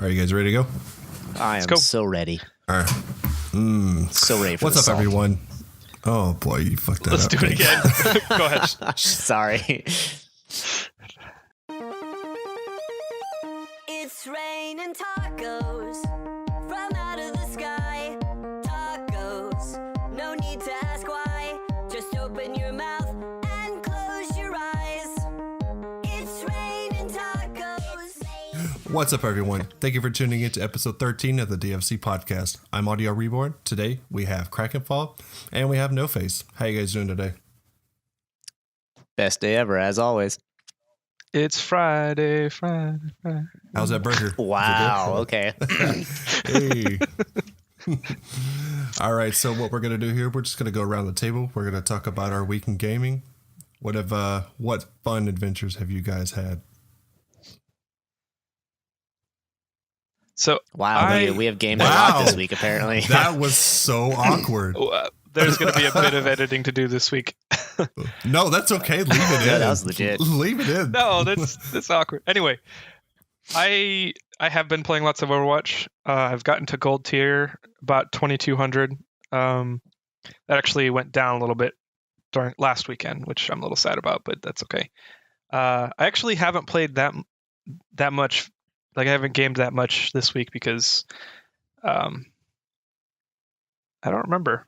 Are you guys ready to go? I am so ready. All right. So ready for What's up, everyone? Oh, boy, you fucked that Let's up. do it again. Go ahead. Sorry. It's raining tacos from out of the sky. Tacos, no need to ask why. Just open your mouth and close your eyes. It's raining tacos. What's up, everyone? Thank you for tuning in to episode 13 of the DFC podcast. I'm Audio Reborn. Today, we have Krakenfall and we have No Face. How you guys doing today? Best day ever, as always. It's Friday. How's that burger? Wow. Okay. Hey. All right. So what we're going to do here, we're just going to go around the table. We're going to talk about our week in gaming. What fun adventures have you guys had? So Wow. We have gamed a lot this week, apparently. That was so awkward. There's going to be a bit of editing to do this week. No, that's okay. Leave it in. Yeah, that was legit. Leave it in. No, that's awkward. Anyway, I have been playing lots of Overwatch. I've gotten to gold tier, about 2,200. That actually went down a little bit during last weekend, which I'm a little sad about, but that's okay. I actually haven't played that much. Like, I haven't gamed that much this week because I don't remember.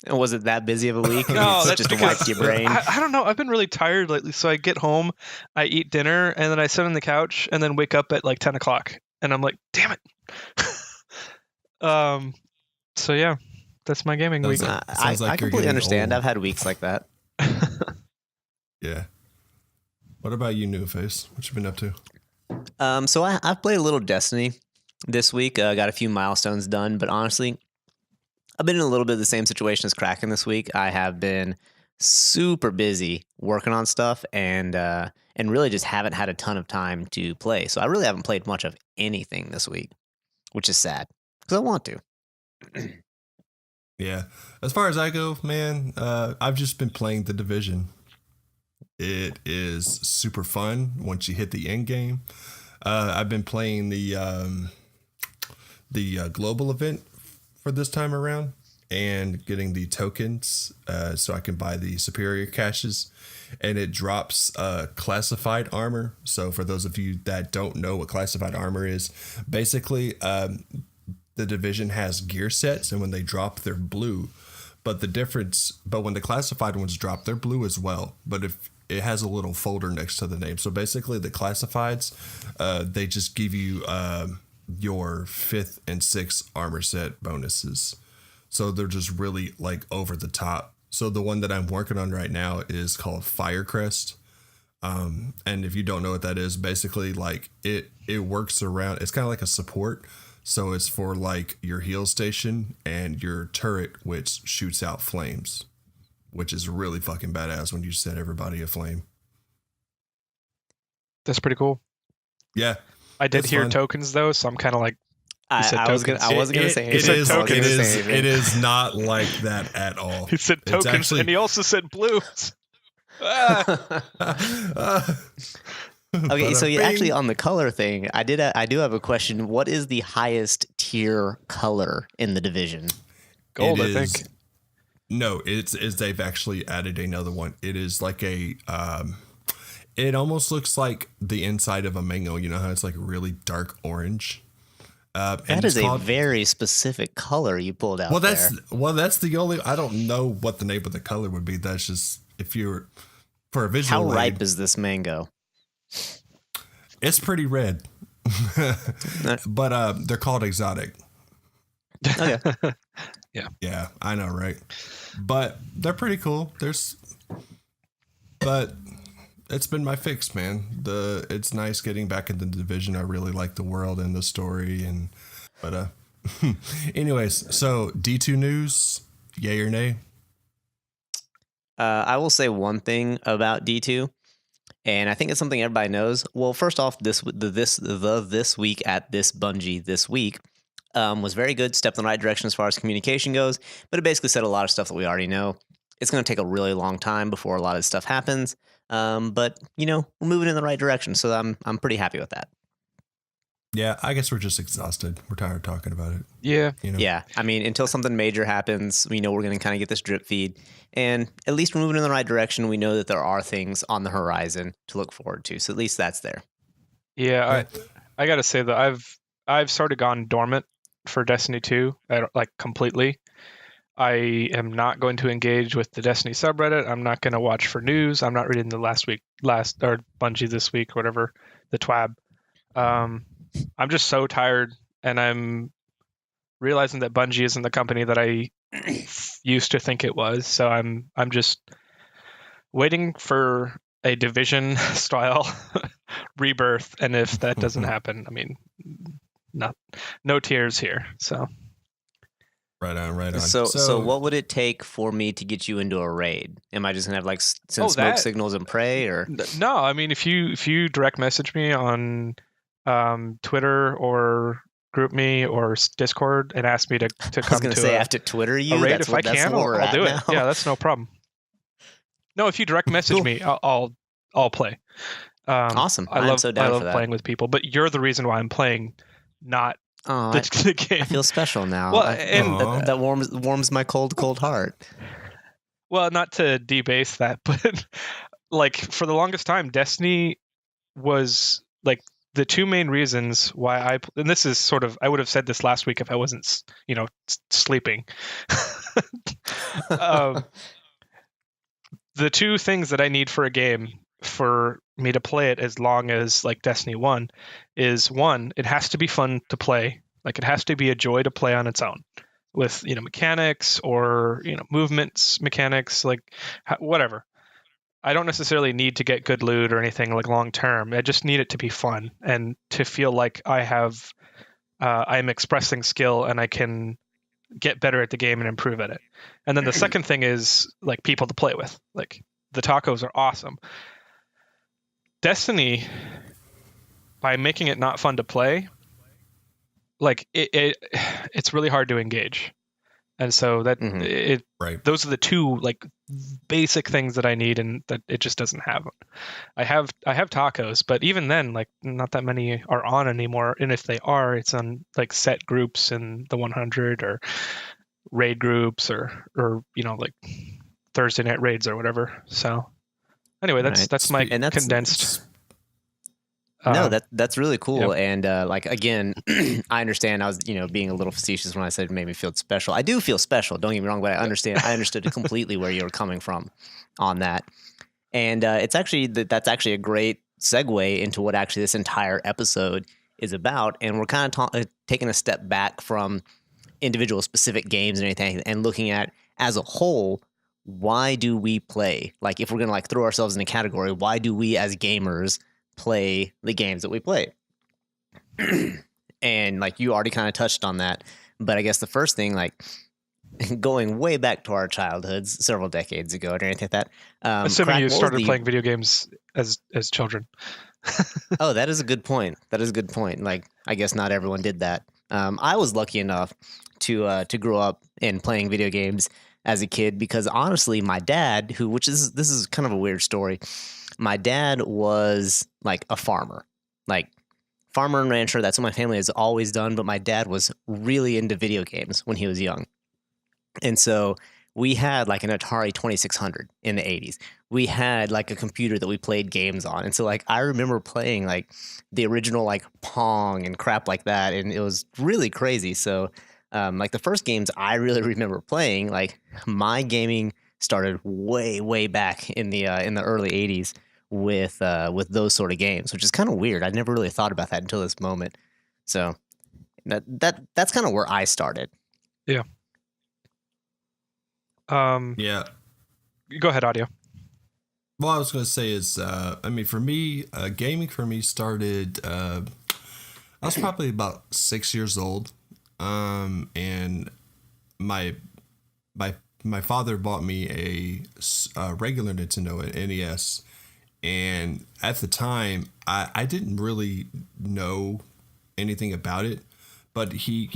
Was it that busy of a week? No, It's that's just because wiped your brain. I don't know. I've been really tired lately. So I get home, I eat dinner, and then I sit on the couch and then wake up at like 10 o'clock. And I'm like, damn it. So yeah, that's my gaming week. I completely understand. I've had weeks like that. Yeah. What about you, New Face? What you been up to? So I've played a little Destiny this week. Got a few milestones done, but honestly, I've been in a little bit of the same situation as Kraken this week. I have been super busy working on stuff and really just haven't had a ton of time to play. So I really haven't played much of anything this week, which is sad because I want to. Yeah. As far as I go, man, I've just been playing The Division. It is super fun once you hit the end game. I've been playing the global event for this time around and getting the tokens so I can buy the superior caches, and it drops classified armor. So for those of you that don't know what classified armor is, basically the Division has gear sets, and when they drop, they're blue. But when the classified ones drop, they're blue as well. But if it has a little folder next to the name. So basically the classifieds, they just give you your 5th and 6th armor set bonuses. So they're just really like over the top. So the one that I'm working on right now is called Firecrest. And if you don't know what that is, basically like it works around, it's kind of like a support. So it's for like your heal station and your turret, which shoots out flames, which is really fucking badass when you set everybody aflame. That's pretty cool. Yeah. I did hear tokens though, so I'm kind of like, I wasn't gonna say anything. It is not like that at all. He said tokens, actually, and he also said blues. Okay, so actually on the color thing, I do have a question. What is the highest tier color in the Division? Gold, I think. No, it's they've actually added another one. It is like a it almost looks like the inside of a mango. You know how it's like really dark orange. That is a very specific color you pulled out. That's the only. I don't know what the name of the color would be. That's just if you're for a visual. How ripe is this mango? It's pretty red, but they're called exotic. Okay. Yeah, I know, right? But they're pretty cool. But it's been my fix, man. It's nice getting back in the Division. I really like the world and the story, but anyways, so D2 news, yay or nay? I will say one thing about D2, and I think it's something everybody knows. Well, first off, this week at this Bungie this week was very good, stepped in the right direction as far as communication goes, but it basically said a lot of stuff that we already know. It's going to take a really long time before a lot of this stuff happens, but we're moving in the right direction, so I'm pretty happy with that. Yeah, I guess we're just exhausted. We're tired of talking about it. Yeah. You know? Yeah, I mean, until something major happens, we know we're going to kind of get this drip feed, and at least we're moving in the right direction. We know that there are things on the horizon to look forward to, so at least that's there. Yeah, I gotta say that I've sort of gone dormant for Destiny 2, like completely. I am not going to engage with the Destiny subreddit. I'm not going to watch for news. I'm not reading the last or Bungie this week, or whatever, the TWAB. I'm just so tired, and I'm realizing that Bungie isn't the company that I used to think it was. So I'm just waiting for a Division style rebirth, and if that doesn't happen, I mean, no tears here. So Right on. So what would it take for me to get you into a raid? Am I just gonna have like send smoke signals and pray, or no? I mean, if you direct message me on Twitter or group me or Discord and ask me to come to I was gonna say, I have to Twitter you. a raid if I can, I'll do it. Now. Yeah, that's no problem. No, if you direct message me, I'll play. Awesome. I love for that. playing with people, but you're the reason why I'm playing, not the game. I feel special now. Well, and that warms my cold heart. Well, not to debase that, but like for the longest time, Destiny was like the two main reasons why and this is sort of, I would have said this last week if I wasn't, sleeping. The two things that I need for a game for me to play it as long as like Destiny 1 is, one, it has to be fun to play. Like it has to be a joy to play on its own with, mechanics or, movements, mechanics, like whatever. I don't necessarily need to get good loot or anything like long term. I just need it to be fun and to feel like I'm expressing skill and I can get better at the game and improve at it. And then the second thing is like people to play with. Like the tacos are awesome. Destiny, by making it not fun to play, like it's really hard to engage. And so that those are the two like basic things that I need, and that it just doesn't have. I have tacos, but even then, like not that many are on anymore. And if they are, it's on like set groups in the 100 or raid groups or like Thursday night raids or whatever. So anyway, that's my condensed. No, that's really cool. Yeah. And like again, I understand. I was being a little facetious when I said it made me feel special. I do feel special. Don't get me wrong, but I understand. I understood completely where you were coming from on that. And it's actually that's actually a great segue into what actually this entire episode is about. And we're kind of taking a step back from individual specific games and anything, and looking at as a whole. Why do we play? Like if we're gonna like throw ourselves in a category, why do we as gamers play the games that we play? And like you already kind of touched on that, but I guess the first thing, like going way back to our childhoods several decades ago or anything like that. Assuming you started playing video games as children. Oh, that is a good point. Like I guess not everyone did that. I was lucky enough to grow up in playing video games as a kid, because honestly, my dad, this is kind of a weird story. My dad was like a farmer, like farmer and rancher. That's what my family has always done. But my dad was really into video games when he was young. And so we had like an Atari 2600 in the 80s. We had like a computer that we played games on. And so like I remember playing like the original like Pong and crap like that. And it was really crazy. So like the first games I really remember playing, like my gaming started way back in the early 80s with those sort of games, which is kind of weird. I never really thought about that until this moment. So that's kind of where I started. Yeah. Yeah. Go ahead, Audio. Well, I was going to say is, I mean, for me, gaming for me started, I was probably about 6 years old. And my father bought me a regular Nintendo, an NES. And at the time, I didn't really know anything about it, but he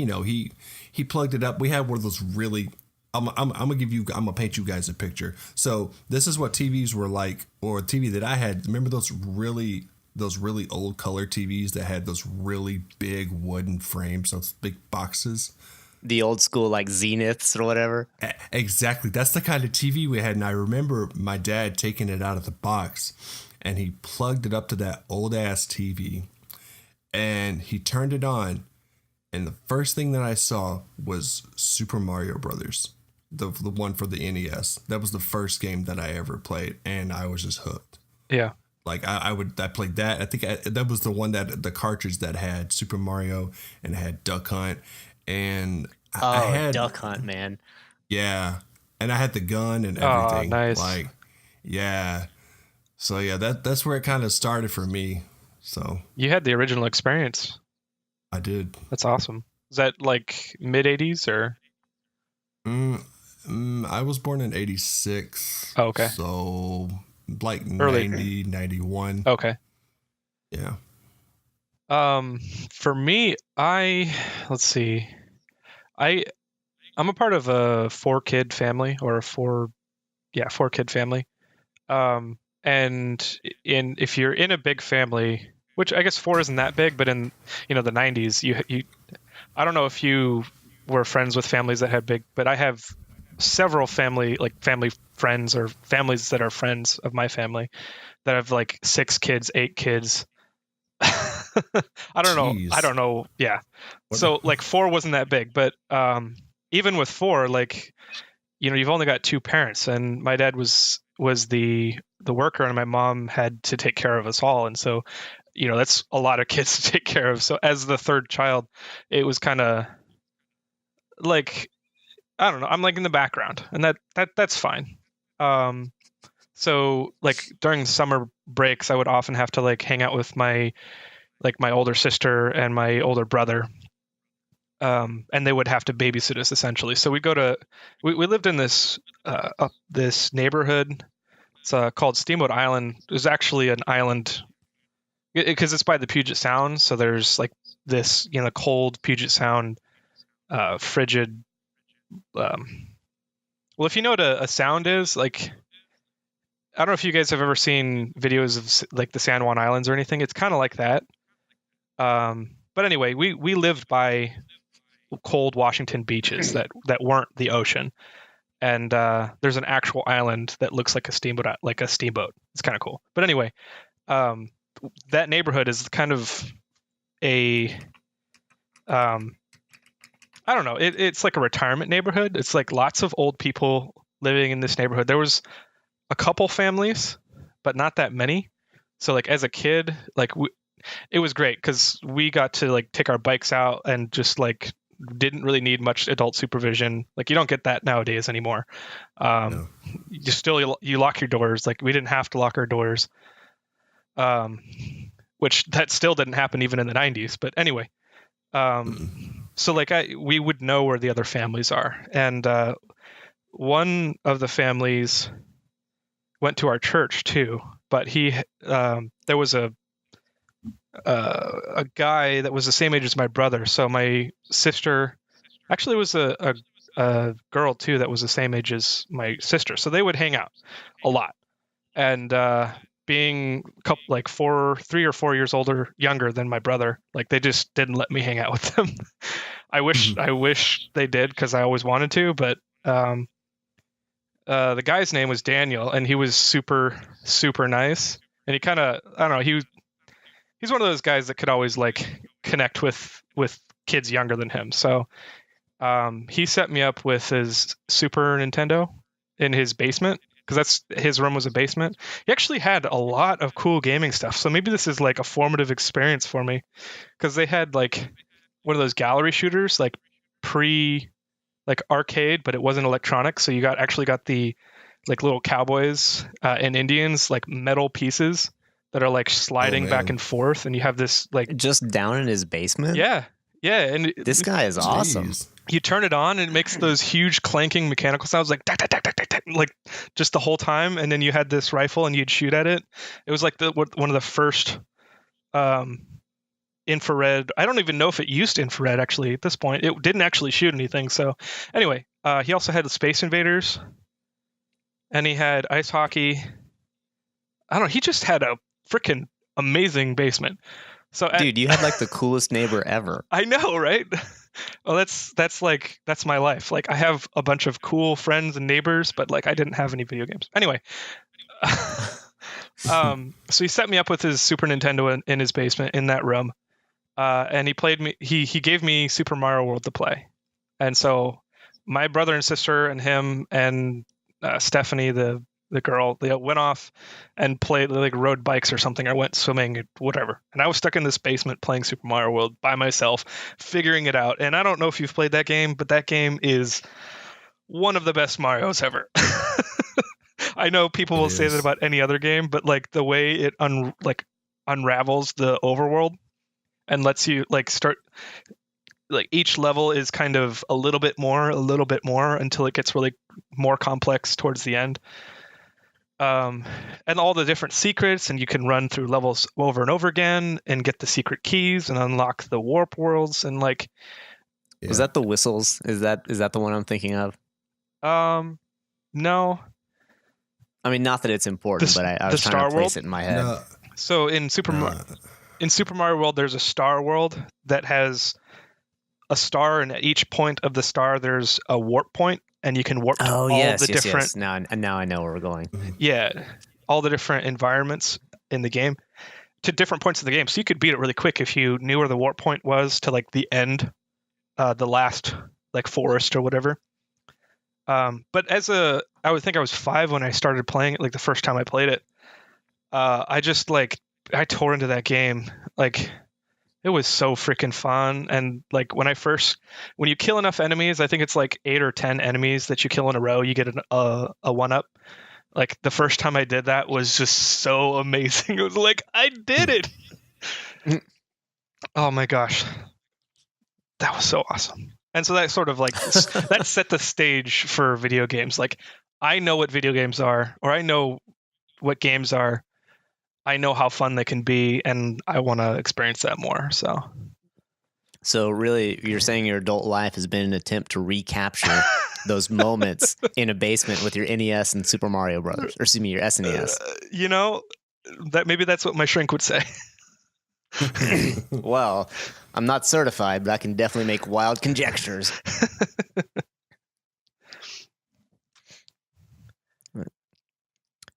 plugged it up. We had one of those really, I'm gonna paint you guys a picture. So this is what TVs were like, or TV that I had. Remember those really those really old color TVs that had those really big wooden frames, those big boxes. The old school like Zeniths or whatever. Exactly. That's the kind of TV we had. And I remember my dad taking it out of the box and he plugged it up to that old ass TV and he turned it on. And the first thing that I saw was Super Mario Brothers, the one for the NES. That was the first game that I ever played. And I was just hooked. Yeah. Like I played that. I think that was the one that the cartridge that had Super Mario and it had Duck Hunt. And I had Duck Hunt, man. Yeah. And I had the gun and everything. Oh, nice. Like, yeah. So yeah, that's where it kind of started for me. So You had the original experience. I did. That's awesome. Is that like mid 80s or? I was born in 86. Oh, okay. So like Early. 90, 91. Okay. Yeah. For me, let's see. I'm a part of a 4-kid family or a 4-kid family. And if you're in a big family, which I guess 4 isn't that big, but in the 90s, you I don't know if you were friends with families that had big, but I have several family friends or families that are friends of my family that have like 6 kids, 8 kids. I don't know. Yeah. So like 4 wasn't that big, but even with 4, like, you've only got 2 parents, and my dad was the worker, and my mom had to take care of us all, and so that's a lot of kids to take care of. So as the third child, it was kind of like, I don't know, I'm like in the background, and that's fine. So like during summer breaks, I would often have to like hang out with my older sister and my older brother. And they would have to babysit us essentially. So we lived in this neighborhood. It's called Steamboat Island. It was actually an island because it's by the Puget Sound. So there's like this, cold Puget Sound, frigid. Well, if you know what a sound is, like, I don't know if you guys have ever seen videos of like the San Juan Islands or anything. It's kind of like that. But anyway, we lived by cold Washington beaches that weren't the ocean, and there's an actual island that looks like a steamboat. It's kind of cool. But anyway, that neighborhood is kind of a I don't know. It's like a retirement neighborhood. It's like lots of old people living in this neighborhood. There was a couple families, but not that many. So like as a kid, like it was great because we got to like take our bikes out and just like didn't really need much adult supervision. Like you don't get that nowadays anymore. No. You lock your doors. Like we didn't have to lock our doors, which that still didn't happen even in the 90s. But anyway, so like we would know where the other families are, and one of the families went to our church too. But there was a guy that was the same age as my brother. So my sister actually was a girl too that was the same age as my sister. So they would hang out a lot. And being like 3 or 4 years younger than my brother, like they just didn't let me hang out with them. I wish they did because I always wanted to. But the guy's name was Daniel, and he was super, super nice. And he kind of, I don't know, he's one of those guys that could always like connect with kids younger than him. So he set me up with his Super Nintendo in his basement because his room was a basement. He actually had a lot of cool gaming stuff. So maybe this is like a formative experience for me because they had like one of those gallery shooters, like like arcade, but it wasn't electronic. So you actually got the like little cowboys and Indians, like metal pieces that are like sliding back and forth, and you have this like just down in his basement. Yeah, and this guy is awesome. You turn it on, and it makes those huge clanking mechanical sounds, like tack, tack, tack, tack, tack, tack, like just the whole time. And then you had this rifle, and you'd shoot at it. It was like one of the first infrared. I don't even know if it used infrared actually at this point. It didn't actually shoot anything. So anyway, he also had the Space Invaders, and he had ice hockey. I don't know. He just had a freaking amazing basement. So Dude, you had like the coolest neighbor ever. I know, right? Well, that's my life. Like I have a bunch of cool friends and neighbors, but like I didn't have any video games. Anyway, so he set me up with his Super Nintendo in his basement in that room, and he gave me Super Mario World to play, and so my brother and sister and him and Stephanie, the girl, they went off and played, like rode bikes or something, or went swimming, whatever. And I was stuck in this basement playing Super Mario World by myself, figuring it out. And I don't know if you've played that game, but that game is one of the best Marios ever. I know people will say that about any other game, but like the way it unravels the overworld and lets you like start, like each level is kind of a little bit more until it gets really more complex towards the end. And all the different secrets, and you can run through levels over and over again and get the secret keys and unlock the warp worlds. And like, Was that the whistles? Is that the one I'm thinking of? No. I mean, not that it's important, but I was trying to place it in my head. No, So in Super Mario World, there's a star world that has a star, and at each point of the star, there's a warp point, and you can warp to all the different. Yes. Now I know where we're going. Yeah, all the different environments in the game to different points of the game. So you could beat it really quick if you knew where the warp point was to like the end, the last like forest or whatever. But I would think I was 5 when I started playing it, like the first time I played it. I just I tore into that game. Like it was so freaking fun. And like when you kill enough enemies, I think it's like 8 or 10 enemies that you kill in a row, you get a 1-up. Like the first time I did that was just so amazing. It was like, I did it. Oh my gosh. That was so awesome. And so that sort of like, that set the stage for video games. Like I know what video games are, or I know what games are. I know how fun they can be, and I want to experience that more. So really, you're saying your adult life has been an attempt to recapture those moments in a basement with your NES and Super Mario Brothers, or excuse me, your SNES. Maybe that's what my shrink would say. Well, I'm not certified, but I can definitely make wild conjectures.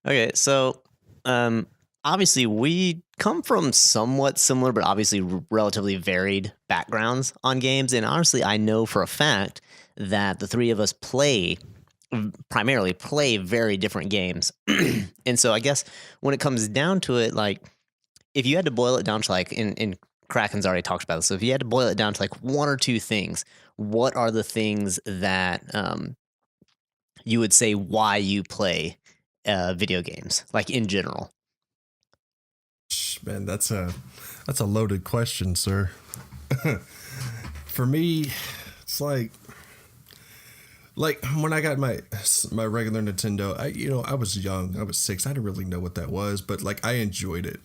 Okay, so obviously we come from somewhat similar, but obviously relatively varied backgrounds on games. And honestly, I know for a fact that the three of us primarily play very different games. And so I guess when it comes down to it, like if you had to boil it down to like in Kraken's already talked about this. So if you had to boil it down to like one or two things, what are the things that you would say why you play video games, like in general? Man, that's a loaded question, sir. For me, it's like when I got my regular Nintendo, I was young. I was 6. I didn't really know what that was, but like I enjoyed it.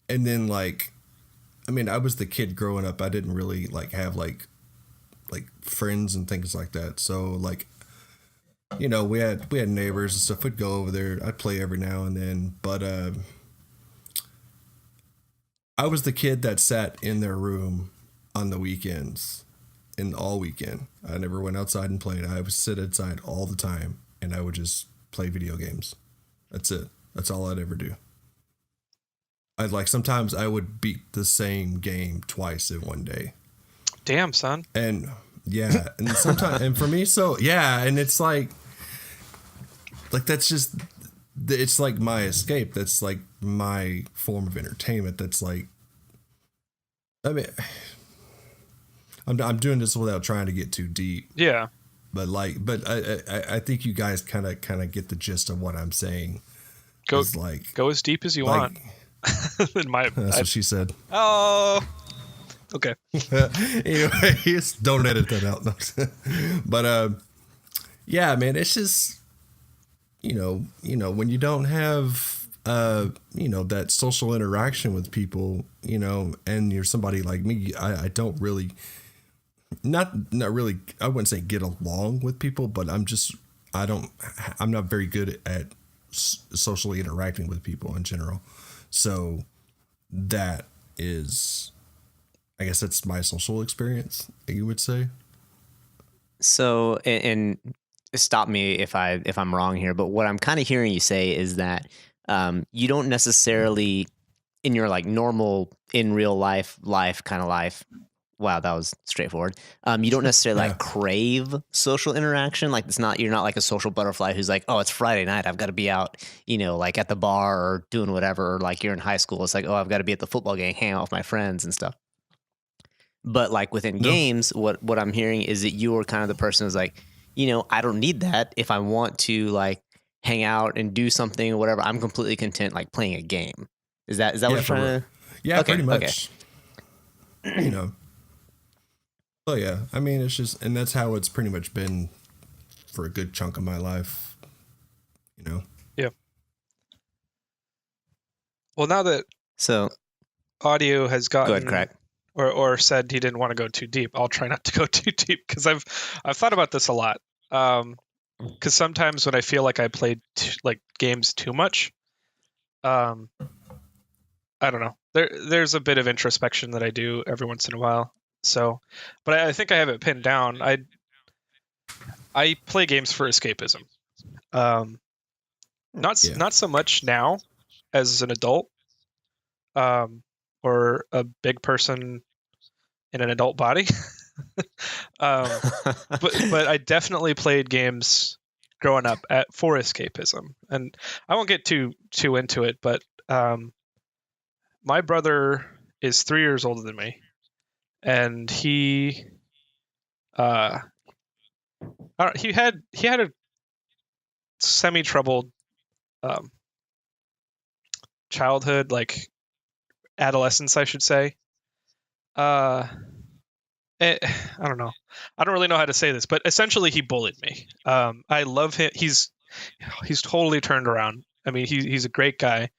And then I was the kid growing up. I didn't really like have like friends and things like that. So like, we had neighbors and stuff. We'd go over there. I'd play every now and then, but I was the kid that sat in their room on the weekends and all weekend. I never went outside and played. I would sit inside all the time and I would just play video games. That's it. That's all I'd ever do. Sometimes I would beat the same game twice in one day. Damn, son. And yeah, and sometimes, and for me, so yeah, and it's like that's just, it's like my escape. That's like my form of entertainment. That's like, I mean, I'm doing this without trying to get too deep. Yeah. But I think you guys kind of get the gist of what I'm saying. Go as deep as you want. That's what she said. Oh, okay. Anyway, don't edit that out. But yeah, man, it's just when you don't have that social interaction with people, and you're somebody like me, I don't really, not really, I wouldn't say get along with people, but I'm not very good at socially interacting with people in general. So that is, I guess that's my social experience, you would say. So, and stop me if I'm wrong here, but what I'm kind of hearing you say is that you don't necessarily, in your like normal in real life kind of life. Wow, that was straightforward. You don't necessarily Yeah. like crave social interaction. Like you're not like a social butterfly who's like, oh, it's Friday night, I've got to be out, like at the bar or doing whatever. Or like you're in high school, it's like, oh, I've got to be at the football game, hang out with my friends and stuff. But like within No. games, what I'm hearing is that you are kind of the person who's like, I don't need that. If I want to like hang out and do something or whatever, I'm completely content like playing a game. Is that what you're trying to? Yeah, Okay, pretty much. Oh yeah, I mean, it's just, and that's how it's pretty much been for a good chunk of my life. Yeah. Well, now that So audio has go gotten ahead, Crack. or said he didn't want to go too deep, I'll try not to go too deep because I've thought about this a lot. Because sometimes when I feel like I played like games too much, I don't know. There's a bit of introspection that I do every once in a while. So, but I think I have it pinned down. I play games for escapism. Not so much now as an adult, or a big person in an adult body. But I definitely played games growing up for escapism, and I won't get too into it. But my brother is 3 years older than me, and he had a semi-troubled childhood, like adolescence, I should say. I don't know. I don't really know how to say this, but essentially he bullied me. I love him. He's totally turned around. I mean, he's a great guy,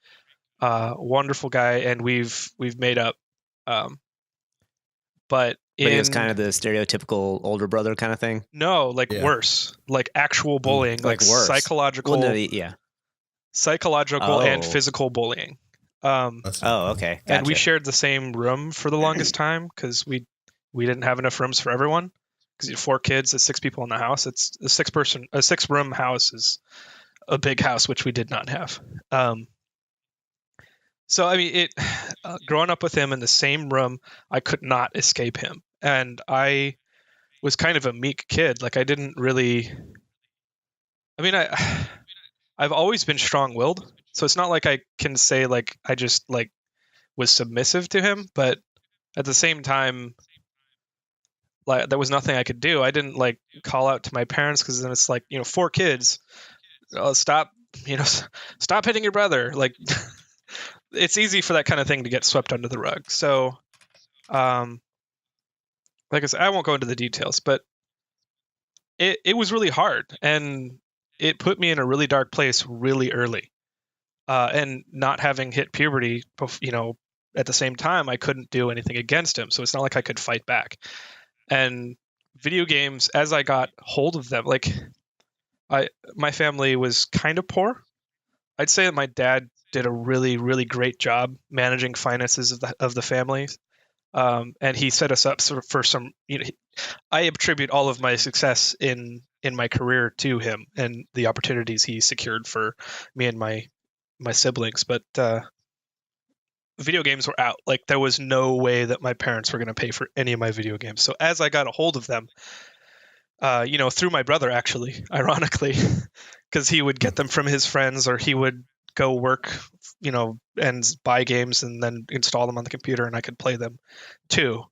wonderful guy, and we've made up. But he was kind of the stereotypical older brother kind of thing. No, like worse, like actual bullying, like worse. psychological, psychological and physical bullying. Okay. Gotcha. And we shared the same room for the longest time because we didn't have enough rooms for everyone. Because you have 4 kids, there's 6 people in the house. It's a 6-room house is a big house, which we did not have. So I mean, growing up with him in the same room, I could not escape him, and I was kind of a meek kid. Like I didn't really. I mean, I've always been strong-willed, so it's not like I can say like I just like was submissive to him, but at the same time, like there was nothing I could do. I didn't like call out to my parents because then it's like 4 kids, stop hitting your brother. Like it's easy for that kind of thing to get swept under the rug. So, like I said, I won't go into the details, but it was really hard and it put me in a really dark place really early. And not having hit puberty, at the same time, I couldn't do anything against him. So it's not like I could fight back. And video games, as I got hold of them, like my family was kind of poor. I'd say that my dad did a really, really great job managing finances of the family. And he set us up for some, I attribute all of my success in my career to him and the opportunities he secured for me and my siblings. But video games were out. Like there was no way that my parents were going to pay for any of my video games. So as I got a hold of them, through my brother, actually, ironically, because he would get them from his friends or he would go work, and buy games and then install them on the computer and I could play them too.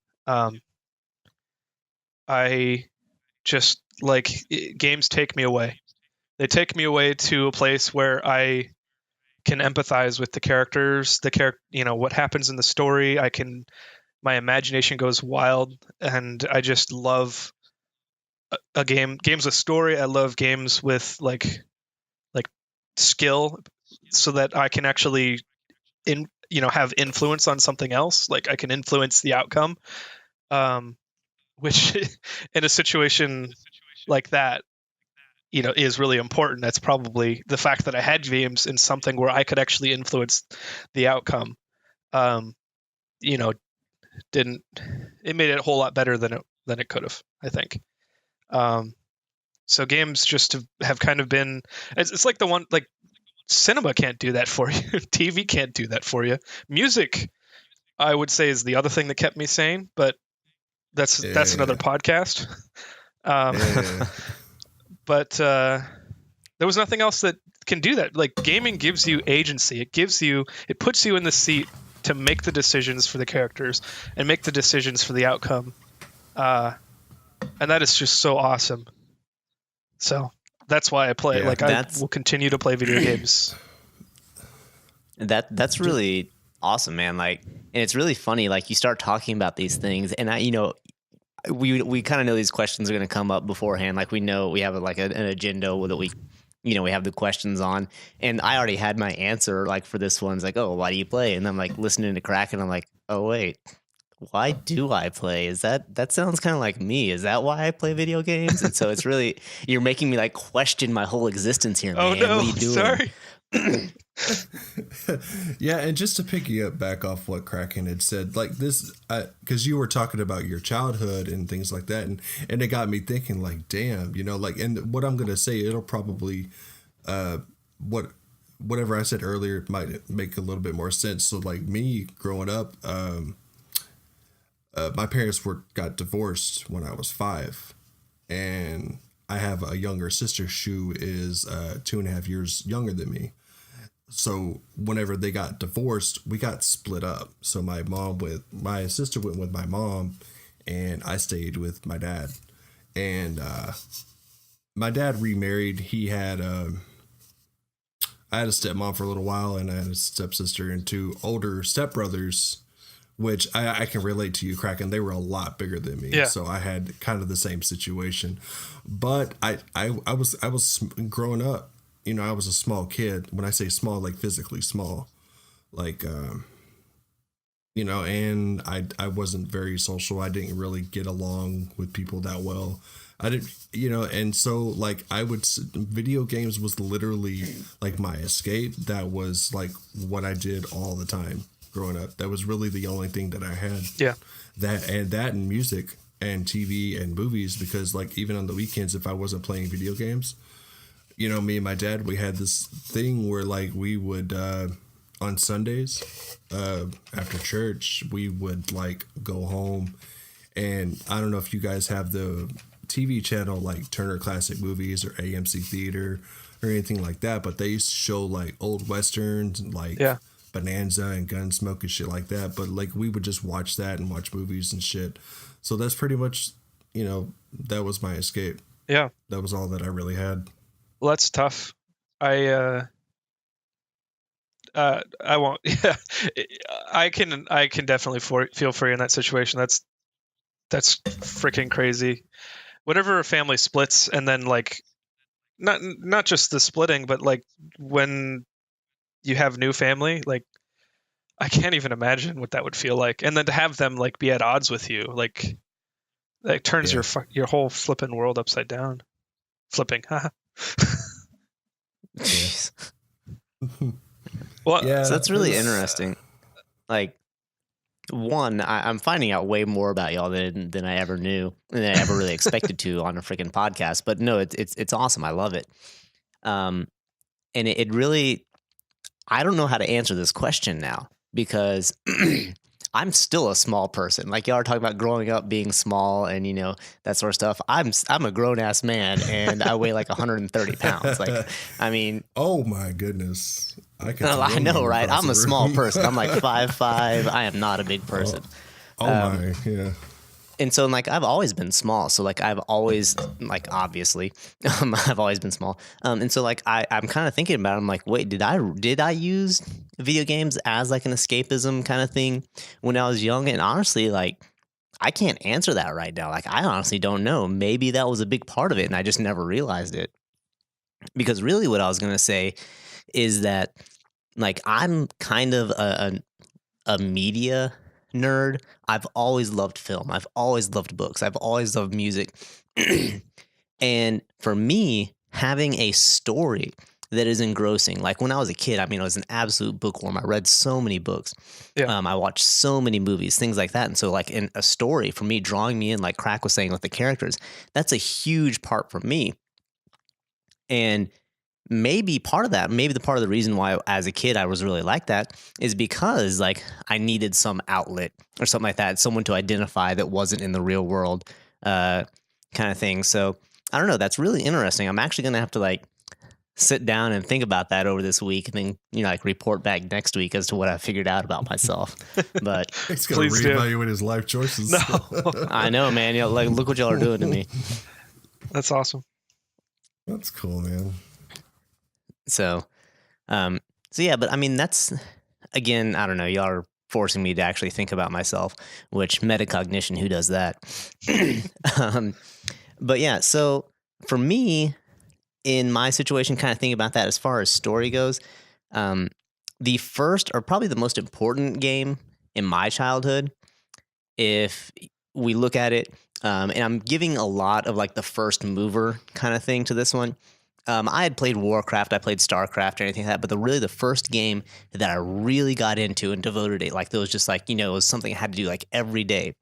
I just games take me away. They take me away to a place where I can empathize with the characters, what happens in the story. My imagination goes wild and I just love games with story. I love games with like skill so that I can actually have influence on something else. Like I can influence the outcome, which in a situation like that, is really important. That's probably the fact that I had games in something where I could actually influence the outcome. you know, didn't. It made it a whole lot better than it could have, I think. So games just have kind of been. It's like the one like cinema can't do that for you. TV can't do that for you. Music, I would say, is the other thing that kept me sane, but that's another podcast. Yeah. But there was nothing else that can do that. Like gaming gives you agency. It puts you in the seat to make the decisions for the characters and make the decisions for the outcome. And that is just so awesome. So that's why I play. Yeah, I will continue to play video games. That's really awesome, man. Like, and it's really funny. Like, you start talking about these things, and we kind of know these questions are going to come up beforehand. Like, we know we have an agenda that we have the questions on, and I already had my answer. Like, for this one, it's like, oh, why do you play? And I'm like listening to Crack, and I'm like, oh wait, why do I play? That sounds kind of like me. Is that why I play video games? And so it's really, you're making me like question my whole existence here, man. Oh no, what are you doing? sorry. Yeah, and just to pick you up back off what Kraken had said, like this, because you were talking about your childhood and things like that, and it got me thinking, like, damn, like, and what I'm gonna say, it'll probably, whatever I said earlier might make a little bit more sense. So, like, me growing up, my parents got divorced when I was 5, and I have a younger sister who is 2.5 years younger than me. So whenever they got divorced, we got split up. So my sister went with my mom, and I stayed with my dad. And my dad remarried. He had I had a stepmom for a little while, and I had a stepsister and 2 older stepbrothers, which I can relate to you, Kraken. They were a lot bigger than me. Yeah. So I had kind of the same situation. But I was growing up, I was a small kid. When I say small, like physically small, like, and I wasn't very social. I didn't really get along with people that well. I didn't, and so like video games was literally like my escape. That was like what I did all the time growing up. That was really the only thing that I had. Yeah. That and music and TV and movies, because like even on the weekends, if I wasn't playing video games, me and my dad, we had this thing where like we would on Sundays after church, we would like go home, and I don't know if you guys have the TV channel like Turner Classic Movies or AMC Theater or anything like that, but they used to show like old westerns and like Bonanza and Gunsmoke and shit like that. But like we would just watch that and watch movies and shit. So that's pretty much, that was my escape. Yeah. That was all that I really had. Well, that's tough. I won't. Yeah, I can definitely feel for you in that situation. That's freaking crazy. Whenever a family splits, and then like, not just the splitting, but like when you have new family, like I can't even imagine what that would feel like. And then to have them like be at odds with you, like that turns your whole flipping world upside down. Flipping, haha. Jeez. Well, so that's really interesting. Like, one, I'm finding out way more about y'all than I ever knew, and I ever really expected to on a freaking podcast. But no, it's awesome. I love it. And it really, I don't know how to answer this question now, because I'm still a small person. Like y'all are talking about growing up being small and that sort of stuff. I'm a grown ass man, and I weigh like 130 pounds. Like, I mean, oh my goodness. I know, right? I'm a small person. I'm like 5'5". I am not a big person. Oh my, yeah. And so, like, I've always been small. So, like, I've always, like, obviously, I've always been small. And so, like, I'm kind of thinking about it. I'm like, wait, did I use video games as, like, an escapism kind of thing when I was young? And honestly, like, I can't answer that right now. Like, I honestly don't know. Maybe that was a big part of it, and I just never realized it. Because really what I was going to say is that, like, I'm kind of a media nerd. I've always loved film. I've always loved books. I've always loved music. And for me, having a story that is engrossing. Like when I was a kid, I mean, I was an absolute bookworm. I read so many books. Yeah. I watched so many movies, things like that. And so like in a story for me, drawing me in, like Crack was saying with the characters, that's a huge part for me. And maybe part of that, maybe the part of the reason why as a kid I was really like that is because like I needed some outlet or something like that, someone to identify that wasn't in the real world, kind of thing. So I don't know. That's really interesting. I'm actually going to have to like sit down and think about that over this week and then, like report back next week as to what I figured out about myself. But He's going to reevaluate his life choices. No. I know, man. Like, look what y'all are doing to me. That's awesome. That's cool, man. So yeah, but I mean, that's, again, I don't know. Y'all are forcing me to actually think about myself, which metacognition, who does that? But yeah, so for me, in my situation, kind of thinking about that as far as story goes, the first or probably the most important game in my childhood, if we look at it, and I'm giving a lot of like the first mover kind of thing to this one. I had played Warcraft, I played StarCraft or anything like that, but the first game that I really got into and devoted it, like that was just like, it was something I had to do like every day,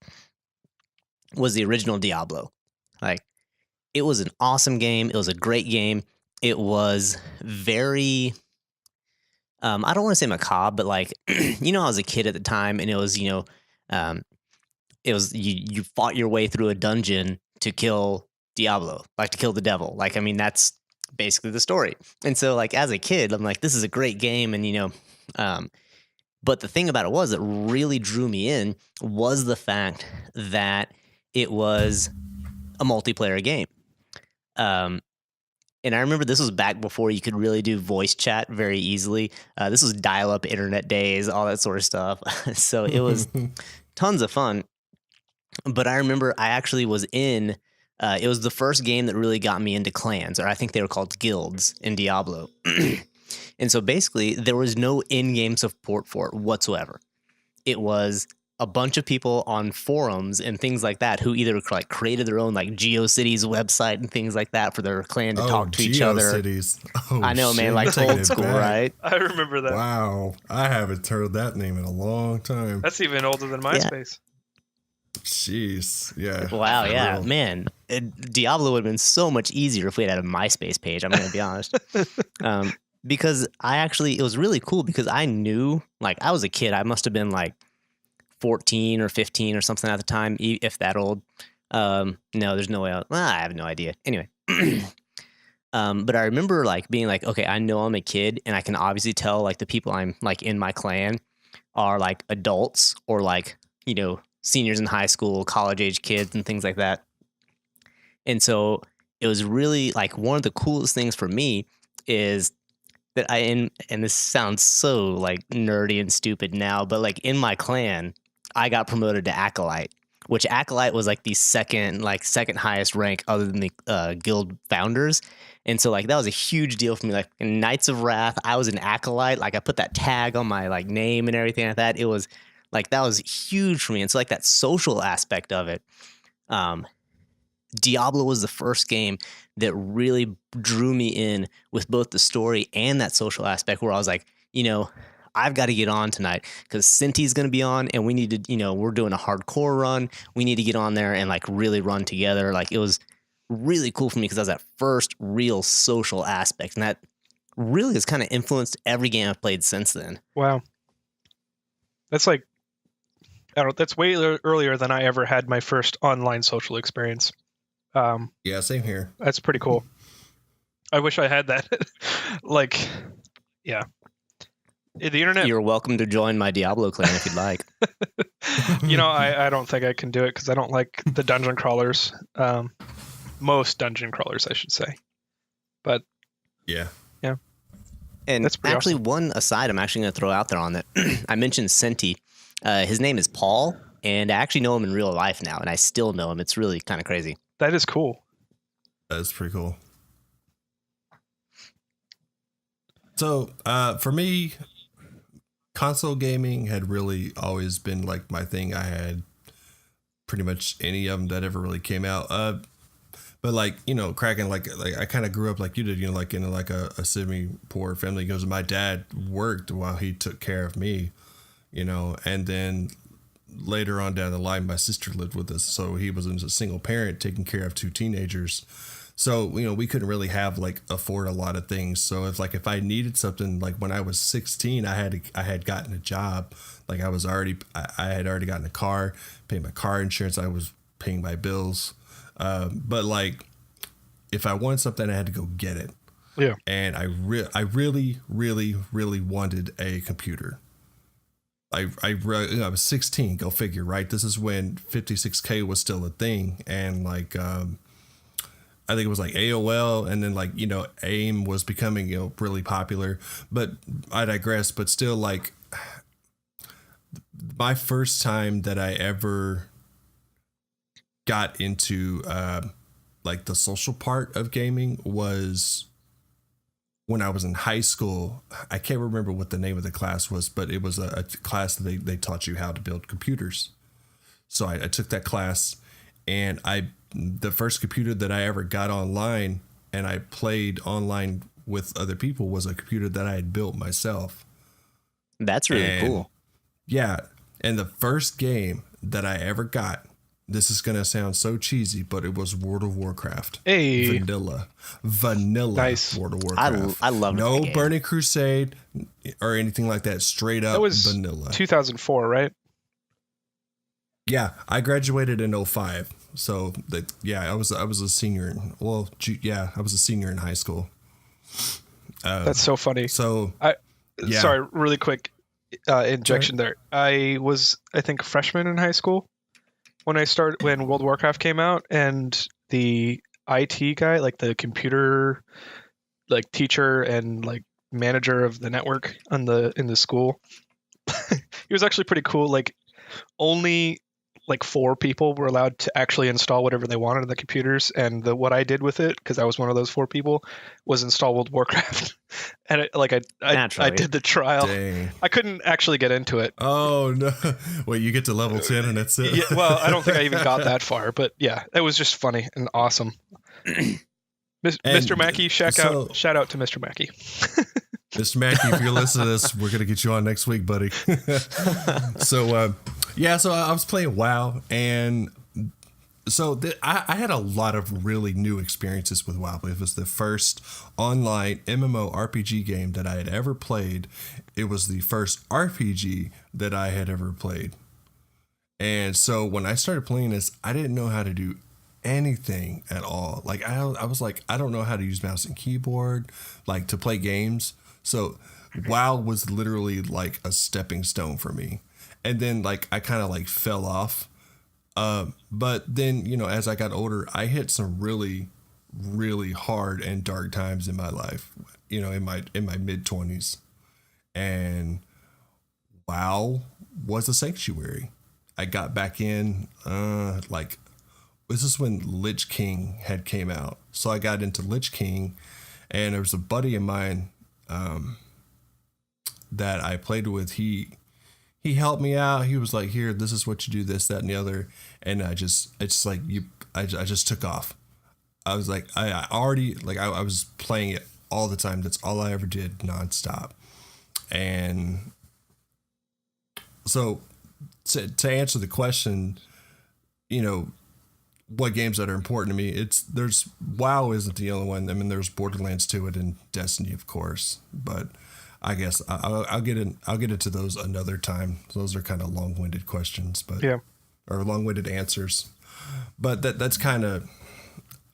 was the original Diablo. Like, it was an awesome game. It was a great game. It was very, I don't want to say macabre, but like, I was a kid at the time, and it was, it was, you fought your way through a dungeon to kill Diablo, like to kill the devil. Like, I mean, that's basically the story. And so like, as a kid, I'm like, this is a great game. And, but the thing about it was that really drew me in was the fact that it was a multiplayer game. And I remember this was back before you could really do voice chat very easily. This was dial-up internet days, all that sort of stuff. So it was tons of fun. But I remember I actually was in, it was the first game that really got me into clans, or I think they were called guilds in Diablo. And so basically there was no in-game support for it whatsoever. It was a bunch of people on forums and things like that who either like created their own like GeoCities website and things like that for their clan to talk to each other. I know, man, like old school, right? I remember that. Wow. I haven't heard that name in a long time. That's even older than MySpace. Jeez. Yeah. Wow. Yeah, man. Diablo would have been so much easier if we had a MySpace page. I'm going to be honest. Because it was really cool because I knew, like, I was a kid. I must have been like 14 or 15 or something at the time, if that old. No, there's no way. I have no idea. Anyway. But I remember like being like, okay, I know I'm a kid, and I can obviously tell like the people I'm like in my clan are like adults or like, seniors in high school, college age kids and things like that. And so it was really like one of the coolest things for me is that and this sounds so like nerdy and stupid now, but like in my clan, I got promoted to Acolyte, which Acolyte was like the second highest rank other than the guild founders. And so like that was a huge deal for me. Like in Knights of Wrath, I was an Acolyte. Like I put that tag on my like name and everything like that. It was like, that was huge for me. And so like that social aspect of it, Diablo was the first game that really drew me in with both the story and that social aspect, where I was like, I've got to get on tonight because Cinti's going to be on, and we need to, we're doing a hardcore run. We need to get on there and like really run together. Like it was really cool for me because that was that first real social aspect. And that really has kind of influenced every game I've played since then. Wow. That's like, that's way earlier than I ever had my first online social experience. Yeah, same here. That's pretty cool. I wish I had that. Like, yeah. The internet. You're welcome to join my Diablo clan if you'd like. I don't think I can do it because I don't like the dungeon crawlers. Most dungeon crawlers, I should say. But yeah. And that's pretty actually, awesome. one aside I'm actually going to throw out there on that. I mentioned Cinti. His name is Paul, and I actually know him in real life now, and I still know him. It's really kind of crazy. That is cool. That's pretty cool. So, for me, console gaming had really always been like my thing. I had pretty much any of them that ever really came out. But like, you know, cracking like I kind of grew up like you did, you know, like in like a semi-poor family. Goes, my dad worked while he took care of me, you know, and then later on down the line, my sister lived with us, so he was a single parent taking care of two teenagers. So, you know, we couldn't really afford a lot of things. So if I needed something, like when I was 16, I had gotten a job. Like I had already gotten a car, paying my car insurance. I was paying my bills. But like if I wanted something, I had to go get it. Yeah. And I really, really, really wanted a computer. I was 16, go figure, right? This is when 56K was still a thing. And like, I think it was like AOL, and then like, you know, AIM was becoming, you know, really popular. But I digress. But still, like, my first time that I ever got into like the social part of gaming was when I was in high school. I can't remember what the name of the class was, but it was a class that they taught you how to build computers. So I took that class, and the first computer that I ever got online and I played online with other people was a computer that I had built myself. That's really cool. Yeah. And the first game that I ever got, this is going to sound so cheesy, but it was World of Warcraft. Hey. Vanilla Nice. World of Warcraft. I love no that game. Burning Crusade or anything like that. Straight up That was vanilla. 2004, right? Yeah, I graduated in 05. So I was a senior. I was a senior in high school. That's so funny. So Sorry, really quick injection there. I was, I think, a freshman in high school when World of Warcraft came out, and the IT guy, like the computer, like teacher and like manager of the network in the school, he was actually pretty cool. Like only like 4 people were allowed to actually install whatever they wanted on the computers, and what I did with it, because I was one of those 4 people, was install World of Warcraft. And I did the trial. Dang. I couldn't actually get into it. Oh no! Wait, you get to level 10 and that's it? Yeah, well, I don't think I even got that far, but yeah, it was just funny and awesome. Mr. Mackey, shout out to Mr. Mackey. Mr. Mackey, if you're listening to this, we're gonna get you on next week, buddy. So I was playing WoW, and so I had a lot of really new experiences with WoW. It was the first online MMORPG game that I had ever played. It was the first RPG that I had ever played. And so when I started playing this, I didn't know how to do anything at all. Like I was like, I don't know how to use mouse and keyboard, like to play games. So WoW was literally like a stepping stone for me. And then like I kind of like fell off. But then, you know, as I got older, I hit some really, really hard and dark times in my life, you know, in my mid-20s. And WoW was a sanctuary. I got back in, like, this is when Lich King had came out. So I got into Lich King, and there was a buddy of mine that I played with. He helped me out. He was like, here, this is what you do, this, that, and the other. And I just took off. I was like, I was playing it all the time. That's all I ever did, nonstop. And so to answer the question, you know, what games that are important to me, there's WoW isn't the only one. I mean, there's Borderlands 2 and Destiny, of course, but I guess I'll get into those another time. Those are kind of long-winded questions, but or long-winded answers. But that's kind of,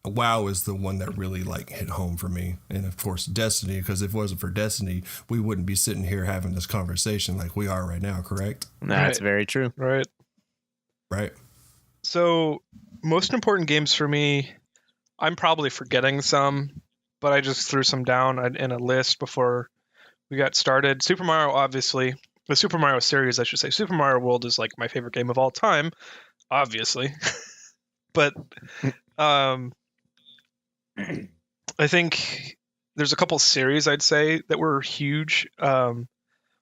WoW is the one that really like hit home for me. And of course Destiny, because if it wasn't for Destiny, we wouldn't be sitting here having this conversation like we are right now, correct? That's very true. Right. So most important games for me, I'm probably forgetting some, but I just threw some down in a list before we got started. Super Mario, obviously. The Super Mario series, I should say. Super Mario World is like my favorite game of all time, obviously. But I think there's a couple series I'd say that were huge. I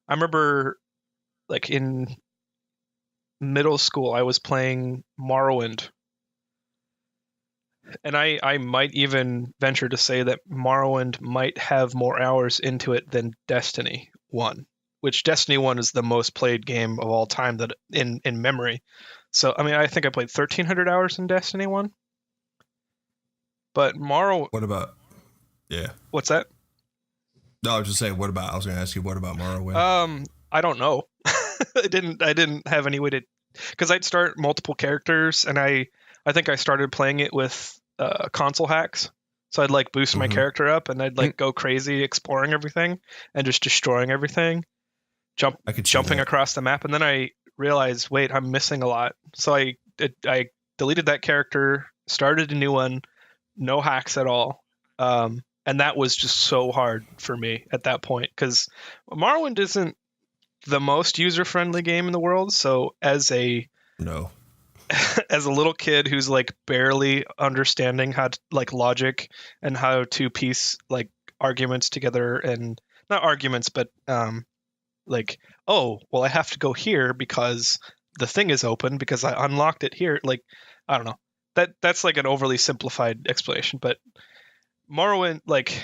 remember like in middle school, I was playing Morrowind. and I might even venture to say that Morrowind might have more hours into it than Destiny 1, which Destiny 1 is the most played game of all time that in memory. So, I mean, I think I played 1,300 hours in Destiny 1. But What about? Yeah. What's that? No, I was just saying. I was going to ask you, what about Morrowind? I don't know. I didn't have any way to, because I'd start multiple characters, and I think I started playing it with console hacks. So I'd like boost my character up, and I'd like go crazy exploring everything and just destroying everything, jumping across the map, and then I realized, wait, I'm missing a lot. So I deleted that character, started a new one, no hacks at all. And that was just so hard for me at that point, because Morrowind isn't the most user-friendly game in the world. So as a little kid who's like barely understanding how to like logic and how to piece like arguments together, and not arguments, but like, oh, well, I have to go here because the thing is open because I unlocked it here. Like, I don't know. That's like an overly simplified explanation, but Morrowind, like,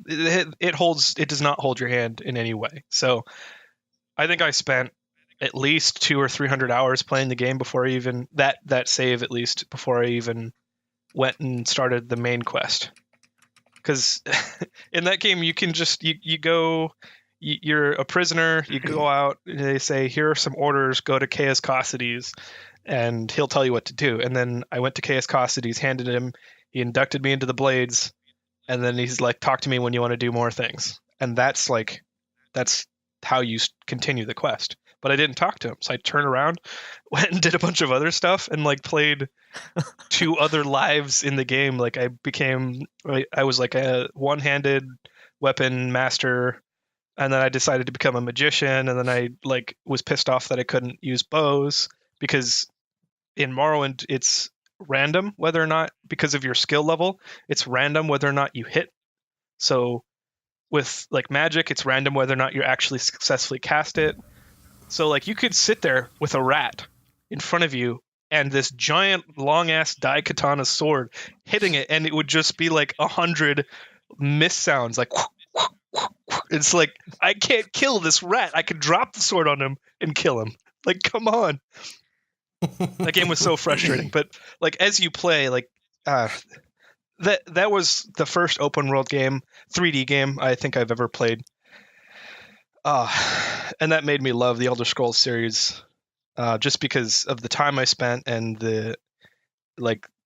it does not hold your hand in any way. So I think I spent at least 200 or 300 hours playing the game before I even that save, at least before I even went and started the main quest. Because in that game, you can just you go, you're a prisoner, you go out, and they say, here are some orders, go to Chaos Causides, and he'll tell you what to do. And then I went to Chaos Causides, handed him, he inducted me into the Blades, and then he's like, talk to me when you want to do more things. And that's how you continue the quest. But I didn't talk to him, so I turned around, went and did a bunch of other stuff, and like played 2 other lives in the game. Like I was like a one-handed weapon master, and then I decided to become a magician, and then I like was pissed off that I couldn't use bows, because in Morrowind it's random whether or not, because of your skill level, it's random whether or not you hit. So with like magic, it's random whether or not you actually successfully cast it. So like you could sit there with a rat in front of you and this giant long ass daikatana sword hitting it, and it would just be like 100 miss sounds, like it's like, I can't kill this rat. I could drop the sword on him and kill him. Like, come on. That game was so frustrating. But like as you play, like that was the first open world game, 3D game I think I've ever played. And that made me love the Elder Scrolls series, just because of the time I spent and the